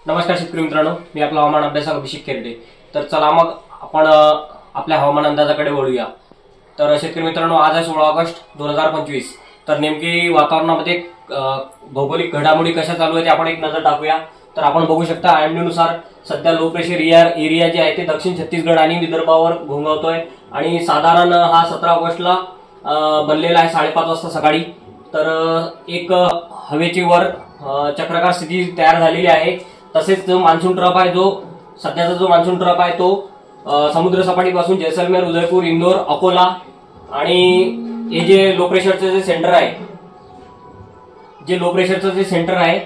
नमस्कार शेतकरी मित्रांनो, मी आपला हवामान अभ्यासक अभिषेक केरडे। तर चला मग आपण आपल्या हवामान अंदाजाकडे वळूया। तर शेतकरी मित्रांनो, आज आहे 16 ऑगस्ट 2025। तर नेमकी वातावरणामध्ये भौगोलिक घडामोडी कशा चालू आहे ते आपण एक नजर टाकूया। तर आपण बघू शकता IMD नुसार सध्या लो प्रेशर एरिया जे आहे ते दक्षिण छत्तीसगड आणि विदर्भावर घोंघवतोय आणि साधारण हा 17 ऑगस्टला बनलेला आहे 5:30 वाजता सकाळी। तर एक हवेची वर चक्राकार स्थिती तयार झालेली आहे। तसेच जो मान्सून ट्रफ आहे, जो सध्याचा जो मान्सून ट्रफ आहे तो समुद्र सपाटीपासून जैसलमेर, उदयपूर, इंदोर, अकोला आणि हे जे लो प्रेशरचं जे सेंटर आहे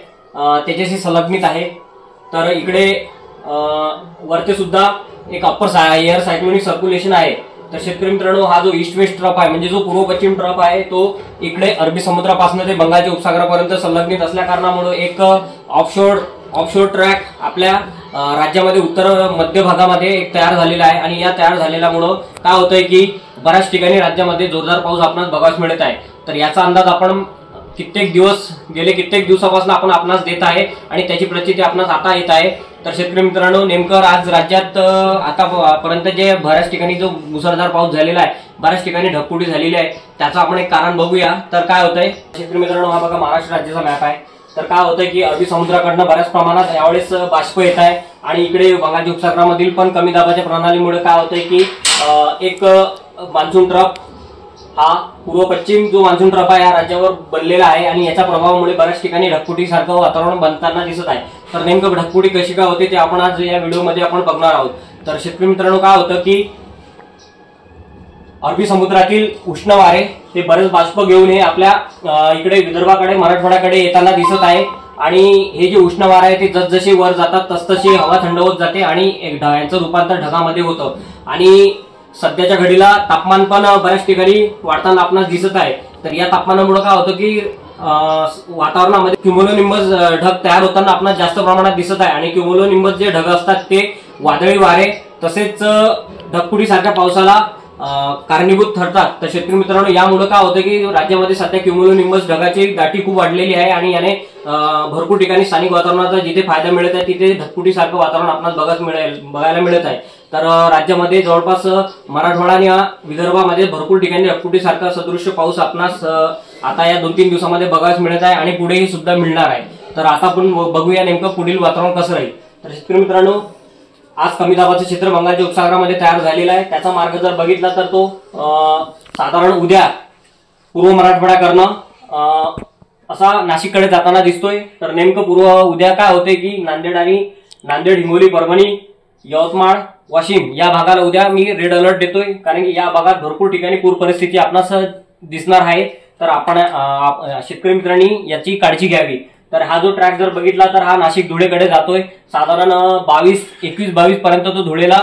त्याच्याशी संलग्नित आहे। तर इकडे वरती सुद्धा एक अप्पर एअर सायक्लोनिक सर्क्युलेशन आहे। तर शेतकरी मित्रांनो, हा जो ईस्ट वेस्ट ट्रफ आहे म्हणजे जो पूर्व पश्चिम ट्रफ आहे तो इकडे अरबी समुद्रापासून ते बंगालच्या उपसागरापर्यंत संलग्नित असल्या कारणामुळे एक ऑफशोर ट्रॅक आपल्या राज्यामध्ये उत्तर मध्य भागामध्ये एक तयार झालेला आहे। आणि या तयार झालेल्यामुळे काय होतंय की बऱ्याच ठिकाणी राज्यामध्ये जोरदार पाऊस आपणास बघायला मिळत आहे। तर याचा अंदाज आपण गेले कित्येक दिवसापासून आपण आपणास देत आहे आणि त्याची प्रचिती आपणास आता येत आहे। तर शेतकरी मित्रांनो, नेमकं आज राज्यात आतापर्यंत जे बऱ्याच ठिकाणी जो मुसळधार पाऊस झालेला आहे, बऱ्याच ठिकाणी ढगफुटी झालेली आहे, त्याचं आपण एक कारण बघूया। तर काय होतंय शेतकरी मित्रांनो, हा बघा महाराष्ट्र राज्याचा मॅप आहे। तर काय होतंय की अरबी समुद्राकडनं बऱ्याच प्रमाणात यावेळेस बाष्प येत आहे आणि इकडे बंगालच्या उपसागरामधील पण कमी दाबाच्या प्रणालीमुळे काय होतंय की एक मान्सून ट्रफ हा पूर्व पश्चिम जो मान्सून ट्रफ आहे या राज्यावर बनलेला आहे आणि याच्या प्रभावामुळे बऱ्याच ठिकाणी ढगफुटी सारखं वातावरण बनताना दिसत आहे। तर नेमकं ढगफुटी कशी काय होते ते आपण आज या व्हिडिओमध्ये आपण बघणार आहोत। तर शेतकरी मित्रांनो, काय होतं की अरबी समुद्रातील उष्ण वारे ते बरेच बाष्प घेऊन हे आपल्या इकडे विदर्भाकडे, मराठवाड्याकडे येताना दिसत आहे आणि हे जे उष्ण वारे आहे ते जसजसे वर जातात तसतशी हवा थंड होत जाते आणि यांचं रूपांतर ढगामध्ये होतं आणि सध्याच्या घडीला तापमान पण बऱ्याच ठिकाणी वाढताना आपणास दिसत आहे। तर या तापमानामुळे काय होतं की वातावरणामध्ये क्युमुलोनिंबस ढग तयार होताना आपणास जास्त प्रमाणात दिसत आहे आणि क्युमुलोनिंबस जे ढग असतात ते वादळी वारे तसेच ढगफुटी सारख्या पावसाला कारणीभूत ठरतात। तर शेतकरी मित्रांनो, यामुळे काय होतं की राज्यामध्ये सध्या क्युमुलोनिंबस ढगाची दाटी खूप वाढलेली आहे आणि याने भरपूर ठिकाणी स्थानिक वातावरणाचा जिथे फायदा मिळत आहे तिथे ढगफुटी सारखं वातावरण आपल्याला बघायला मिळत आहे। तर राज्यामध्ये जवळपास मराठवाडा आणि विदर्भामध्ये भरपूर ठिकाणी ढगफुटी सारखा सदृश्य पाऊस आपणास आता या 2-3 दिवसामध्ये बघायला मिळत आहे आणि पुढेही सुद्धा मिळणार आहे। तर आता आपण बघूया नेमकं पुढील वातावरण कसं राहील। तर शेतकरी मित्रांनो, आज कमी दाबाचं क्षेत्र बंगालच्या उपसागरामध्ये तयार झालेला आहे। त्याचा मार्ग जर बघितला तर तो साधारण उद्या पूर्व मराठवाड्याकडनं असा नाशिककडे जाताना दिसतोय। तर नेमकं उद्या काय होते की नांदेड, हिंगोली, परभणी, यवतमाळ, वाशिम या भागाला उद्या मी रेड अलर्ट देतोय, कारण की या भागात भरपूर ठिकाणी पूर परिस्थिती आपणास दिसणार आहे। तर आपण शेतकरी मित्रांनी याची काळजी घ्यावी। तर हा जो ट्रॅक जर बघितला तर हा नाशिक धुळेकडे जातोय। साधारण 21-22 पर्यंत तो धुळेला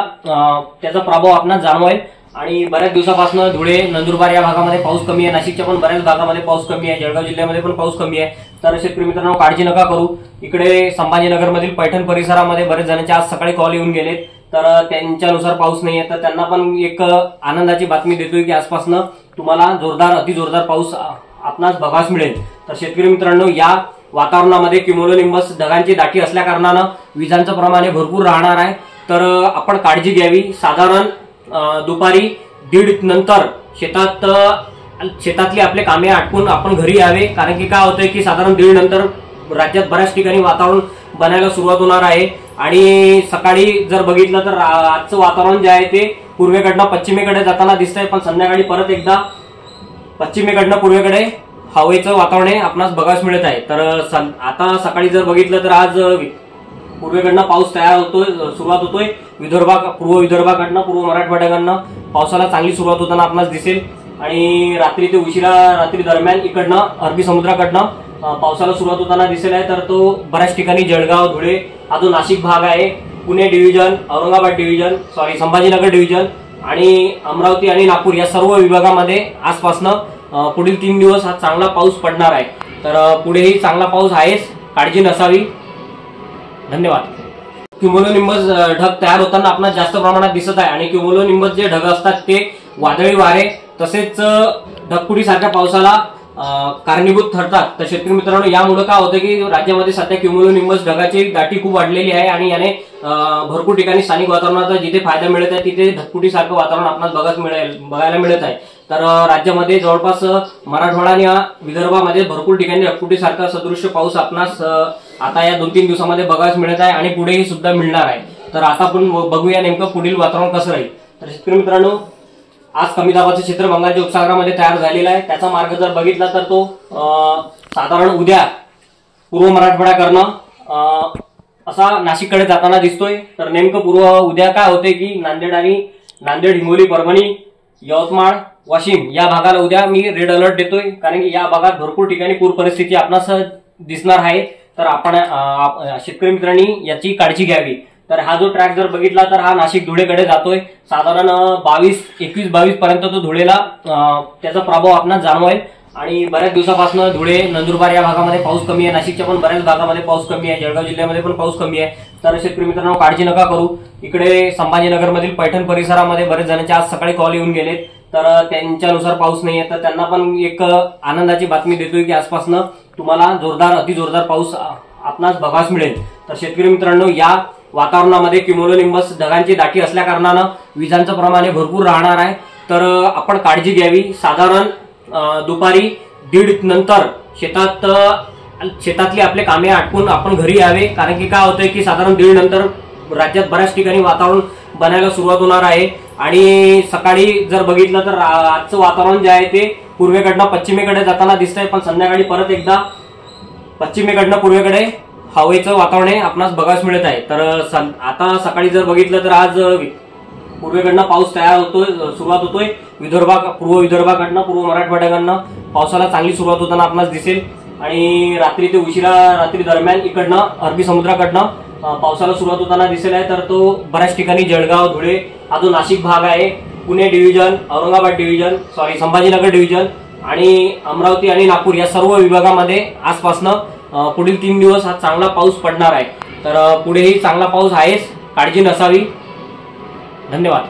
त्याचा प्रभाव आपणास जाणवेल आणि बऱ्याच दिवसापासून धुळे, नंदुरबार या भागामध्ये पाऊस कमी आहे, नाशिकच्या पण बऱ्याच भागामध्ये पाऊस कमी आहे, जळगाव जिल्ह्यामध्ये पण पाऊस कमी आहे। तर शेतकरी मित्रांनो, काळजी नका करू। इकडे संभाजीनगरमधील पैठण परिसरामध्ये बरेच जणांचे आज सकाळी कॉल येऊन गेलेत, तर त्यांच्यानुसार पाऊस नाहीये। तर त्यांना पण एक आनंदाची बातमी देतोय की आजपासून तुम्हाला अतिजोरदार पाऊस आपणास बघायला मिळेल। तर शेतकरी मित्रांनो, या वातावरणामध्ये क्युमुलोनिंबस ढगांची दाटी असल्या कारणानं विजांचं प्रमाण भरपूर राहणार आहे। तर आपण काळजी घ्यावी। साधारण दुपारी 1:30 नंतर शेतातली आपले कामे आटपून आपण घरी यावे, कारण की काय होतंय की साधारण 1:30 नंतर राज्यात बऱ्याच ठिकाणी वातावरण बनायला सुरुवात होणार आहे आणि सकाळी जर बघितलं तर आजचं वातावरण जे आहे ते पूर्वेकडनं पश्चिमेकडे जाताना दिसतंय, पण संध्याकाळी परत एकदा पश्चिमेकडनं पूर्वेकडे हवेचं वातावरण आपणास बघायला मिळत आहे। तर आता सकाळी जर बघितलं तर आज पूर्वेकडनं पाऊस सुरुवात होतोय। पूर्व विदर्भाकडनं, पूर्व मराठवाड्याकडनं पावसाला चांगली सुरुवात होताना आपणास दिसेल आणि रात्री ते रात्री दरम्यान इकडनं अरबी समुद्राकडनं पावसाला सुरुवात होताना दिसेल आहे। तर तो बऱ्याच ठिकाणी जळगाव, धुळे हा जो नाशिक भाग आहे, Pune division, Aurangabad division, Sambhajinagar division आणि अमरावती आणि नागपूर या सर्व विभागामध्ये आजपासनं पुढील 3 दिवस हा चांगला पाऊस पडणार आहे। तर पुढेही चांगला पाऊस आहेच, काळजी नसावी। धन्यवाद। क्युमुलोनिंबस ढग तयार होताना आपणास जास्त प्रमाणात दिसत आहे आणि क्युमुलोनिंबस जे ढग असतात ते वादळी वारे तसेच ढगफुटी सारख्या पावसाला कारणीभूत ठरतात। तर शेतकरी मित्रांनो, यामुळे काय होतं की राज्यामध्ये सध्या क्युम्युलोनिंबस ढगाची दाटी खूप वाढलेली आहे आणि याने भरपूर ठिकाणी स्थानिक वातावरणाचा जिथे फायदा मिळत आहे तिथे धगफुटीसारखं वातावरण आपल्याला बघायला मिळत आहे। तर राज्यामध्ये जवळपास मराठवाडा आणि विदर्भामध्ये भरपूर ठिकाणी धगफुटीसारखा सदृश्य पाऊस आपणास आता या 2-3 दिवसामध्ये बघायला मिळत आहे आणि पुढेही सुद्धा मिळणार आहे। तर आता आपण बघूया नेमकं पुढील वातावरण कसं राहील। तर शेतकरी मित्रांनो, आज कमी दाबाचं क्षेत्र बंगालच्या उपसागरामध्ये तयार झालेला आहे। त्याचा मार्ग जर बघितला तर तो साधारण उद्या पूर्व मराठवाड्याकडनं असा नाशिककडे जाताना दिसतोय। तर नेमकं उद्या काय होते की नांदेड, हिंगोली, परभणी, यवतमाळ, वाशिम या भागाला उद्या मी रेड अलर्ट देतोय, कारण की या भागात भरपूर ठिकाणी पूर परिस्थिती आपणास दिसणार आहे। तर आपण शेतकरी मित्रांनी याची काळजी घ्यावी। तर हा जो ट्रॅक जर बघितला तर हा नाशिक धुळेकडे जातोय, साधारण 21-22 पर्यंत तो धुळेला त्याचा प्रभाव आपणास जाणवेल आणि बऱ्याच दिवसापासून धुळे, नंदुरबार या भागामध्ये पाऊस कमी आहे, नाशिकच्या पण बऱ्याच भागामध्ये पाऊस कमी आहे, जळगाव जिल्ह्यामध्ये पण पाऊस कमी आहे। तर शेतकरी मित्रांनो, काळजी नका करू। इकडे संभाजीनगरमधील पैठण परिसरामध्ये बरेच जणांचे आज सकाळी कॉल येऊन गेलेत, तर त्यांच्यानुसार पाऊस नाहीये। तर त्यांना पण एक आनंदाची बातमी देतोय की आजपासून तुम्हाला जोरदार, अतिजोरदार पाऊस आपणास बघास मिळेल। तर शेतकरी मित्रांनो, या वातावरणामध्ये क्युम्युलोनिंबस ढगांची दाटी असल्या कारणानं विजांचं प्रमाण भरपूर राहणार आहे। तर आपण काळजी घ्यावी। साधारण दुपारी 1:30 नंतर शेतातली आपले कामे आटपून आपण घरी यावे, कारण की काय होतंय की साधारण 1:30 नंतर राज्यात बऱ्याच ठिकाणी वातावरण बनायला सुरुवात होणार आहे आणि सकाळी जर बघितलं तर आजचं वातावरण जे आहे ते पूर्वेकडनं पश्चिमेकडे जाताना दिसतंय, पण संध्याकाळी परत एकदा पश्चिमेकडनं पूर्वेकडे हवेचं वातावरण आपणास बघायला मिळत आहे। तर आता सकाळी जर बघितलं तर आज पूर्वेकडनं पाऊस सुरुवात होतोय, पूर्व विदर्भाकडनं, पूर्व मराठवाड्याकडनं पावसाला चांगली सुरुवात होताना आपणास दिसेल आणि रात्री ते रात्री दरम्यान इकडनं अरबी समुद्राकडनं पावसाला सुरुवात होताना दिसेल आहे। तर तो बऱ्याच ठिकाणी जळगाव, धुळे हा जो नाशिक भाग आहे, Pune division, Aurangabad division, Sambhajinagar division आणि अमरावती आणि नागपूर या सर्व विभागामध्ये आजपासनं पुढील 3 दिवस हा चांगला पाऊस पडणार आहे। तर पुढेही चांगला पाऊस आहेच, काळजी नसावी। धन्यवाद।